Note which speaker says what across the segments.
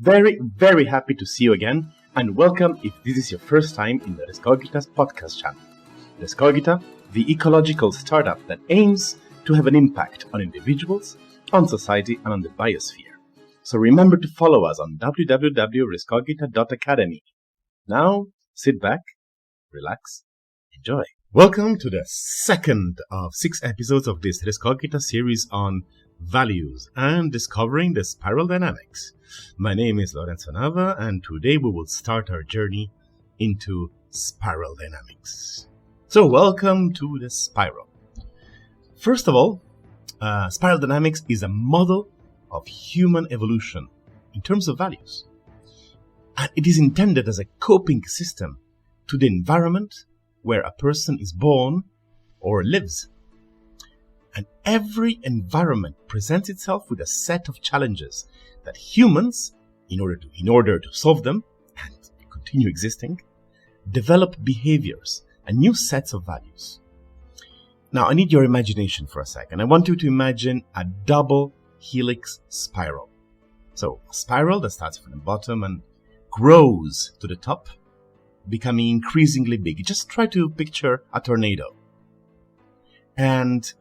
Speaker 1: Very, very happy to see you again, and welcome if this is your first time in the Rescogita's podcast channel. Rescogita, the ecological startup that aims to have an impact on individuals, on society, and on the biosphere. So remember to follow us on www.rescogita.academy. Now, sit back, relax, enjoy. Welcome to the second of 6 episodes of this Rescogita series on values and discovering the spiral dynamics. My name is Lorenzo Nava, and today we will start our journey into spiral dynamics. So welcome to the spiral. First of all, spiral dynamics is a model of human evolution in terms of values. And it is intended as a coping system to the environment where a person is born or lives. And every environment presents itself with a set of challenges that humans, in order to solve them and continue existing, develop behaviors and new sets of values. Now, I need your imagination for a second. I want you to imagine a double helix spiral. So, a spiral that starts from the bottom and grows to the top, becoming increasingly big. Just try to picture a tornado. And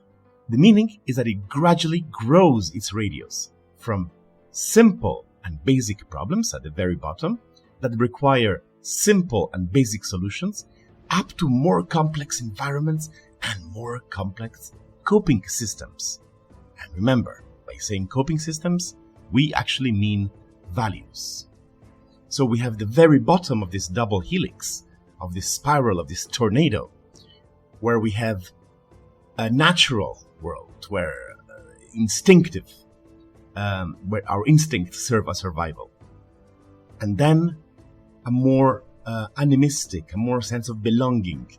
Speaker 1: the meaning is that it gradually grows its radius from simple and basic problems at the very bottom that require simple and basic solutions up to more complex environments and more complex coping systems. And remember, by saying coping systems, we actually mean values. So we have the very bottom of this double helix, of this spiral, of this tornado, where we have a natural world, where where our instincts serve as survival. And then a more animistic, a more sense of belonging,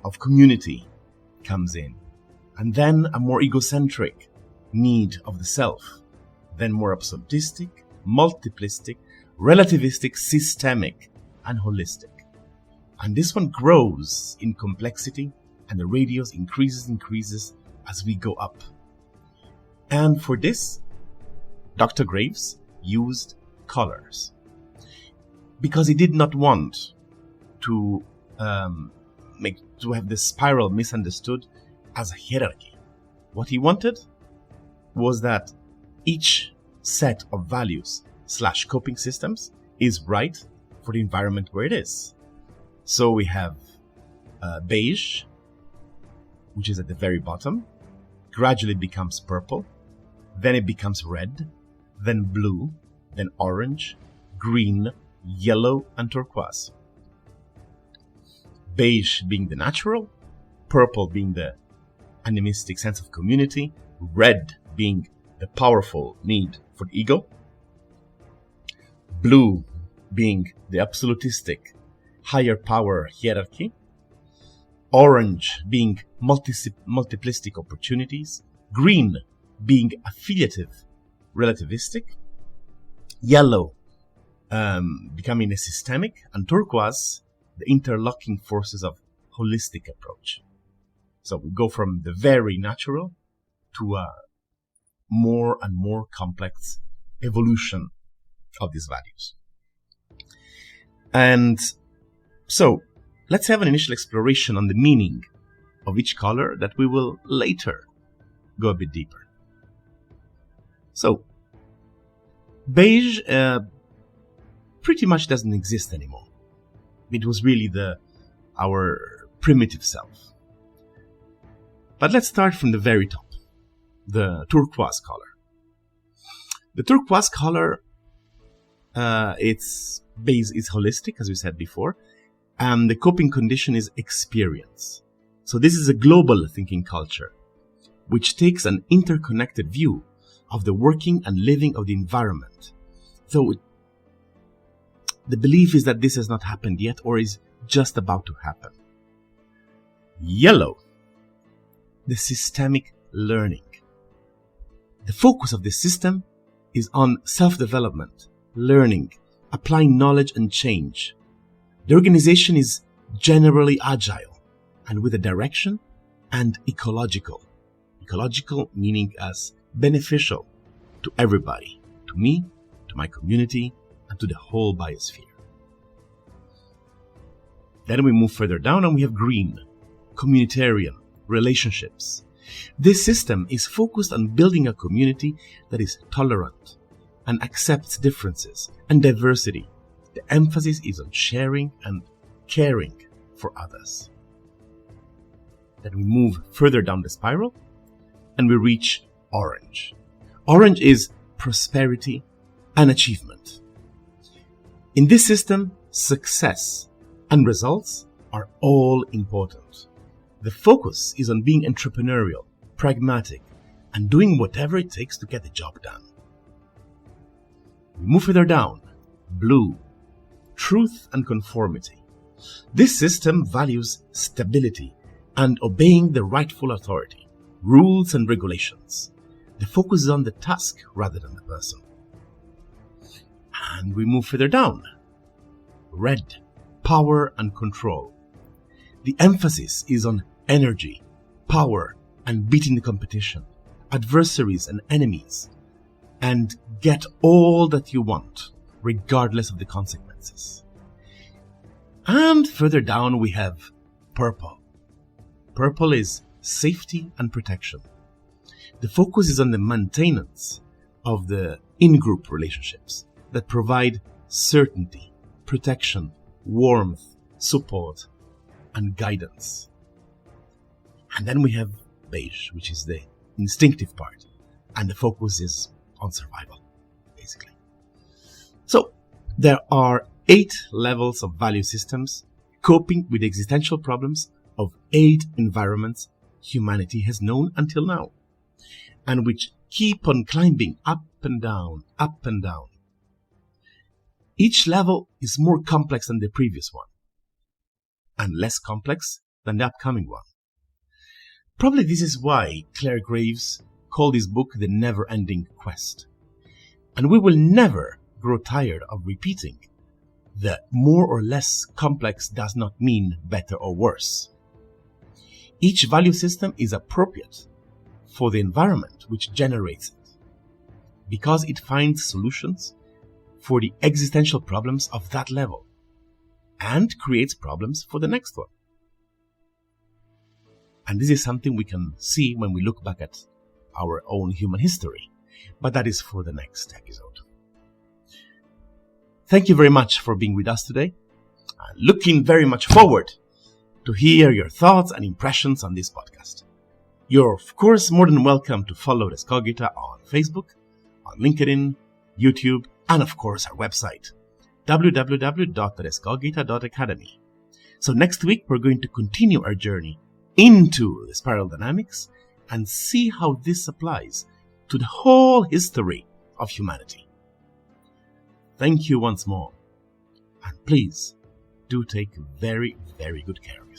Speaker 1: of community comes in. And then a more egocentric need of the self. Then more absolutistic, multiplistic, relativistic, systemic, and holistic. And this one grows in complexity, and the radius increases as we go up. And for this, Dr. Graves used colors because he did not want to have the spiral misunderstood as a hierarchy. What he wanted was that each set of values / coping systems is right for the environment where it is. So we have beige, which is at the very bottom, gradually becomes purple, then it becomes red, then blue, then orange, green, yellow, and turquoise. Beige being the natural, purple being the animistic sense of community, red being the powerful need for the ego, blue being the absolutistic higher power hierarchy, orange being multiplistic opportunities, green being affiliative, relativistic, yellow becoming a systemic, and turquoise the interlocking forces of holistic approach. So we go from the very natural to a more and more complex evolution of these values. And so let's have an initial exploration on the meaning of each color that we will later go a bit deeper. So, beige pretty much doesn't exist anymore. It was really our primitive self. But let's start from the very top, the turquoise color. The turquoise color, its base is holistic, as we said before, and the coping condition is experience. So this is a global thinking culture, which takes an interconnected view of the working and living of the environment. Though the belief is that this has not happened yet or is just about to happen. Yellow, the systemic learning. The focus of this system is on self-development, learning, applying knowledge and change. The organization is generally agile and with a direction, and ecological. Ecological meaning as beneficial to everybody, to me, to my community, and to the whole biosphere. Then we move further down and we have green, communitarian, relationships. This system is focused on building a community that is tolerant and accepts differences and diversity. The emphasis is on sharing and caring for others. Then we move further down the spiral and we reach orange. Orange is prosperity and achievement. In this system, success and results are all important. The focus is on being entrepreneurial, pragmatic, and doing whatever it takes to get the job done. We move further down. Blue, truth and conformity. This system values stability and obeying the rightful authority, rules and regulations. The focus is on the task rather than the person. And we move further down. Red, power and control. The emphasis is on energy, power, and beating the competition, adversaries and enemies, and get all that you want, regardless of the consequences. And further down we have purple. Purple is safety and protection. The focus is on the maintenance of the in-group relationships that provide certainty, protection, warmth, support, and guidance. And then we have beige, which is the instinctive part, and the focus is on survival, basically. So there are 8 levels of value systems coping with the existential problems of 8 environments humanity has known until now, and which keep on climbing up and down, up and down. Each level is more complex than the previous one, and less complex than the upcoming one. Probably this is why Claire Graves called this book The Never-Ending Quest. And we will never grow tired of repeating that more or less complex does not mean better or worse. Each value system is appropriate for the environment which generates it, because it finds solutions for the existential problems of that level and creates problems for the next one. And this is something we can see when we look back at our own human history, but that is for the next episode. Thank you very much for being with us today. I'm looking very much forward to hear your thoughts and impressions on this podcast. You're, of course, more than welcome to follow Rescogita on Facebook, on LinkedIn, YouTube, and of course our website, www.rescogita.academy. So next week we're going to continue our journey into the spiral dynamics and see how this applies to the whole history of humanity. Thank you once more, and please do take very, very good care of yourself.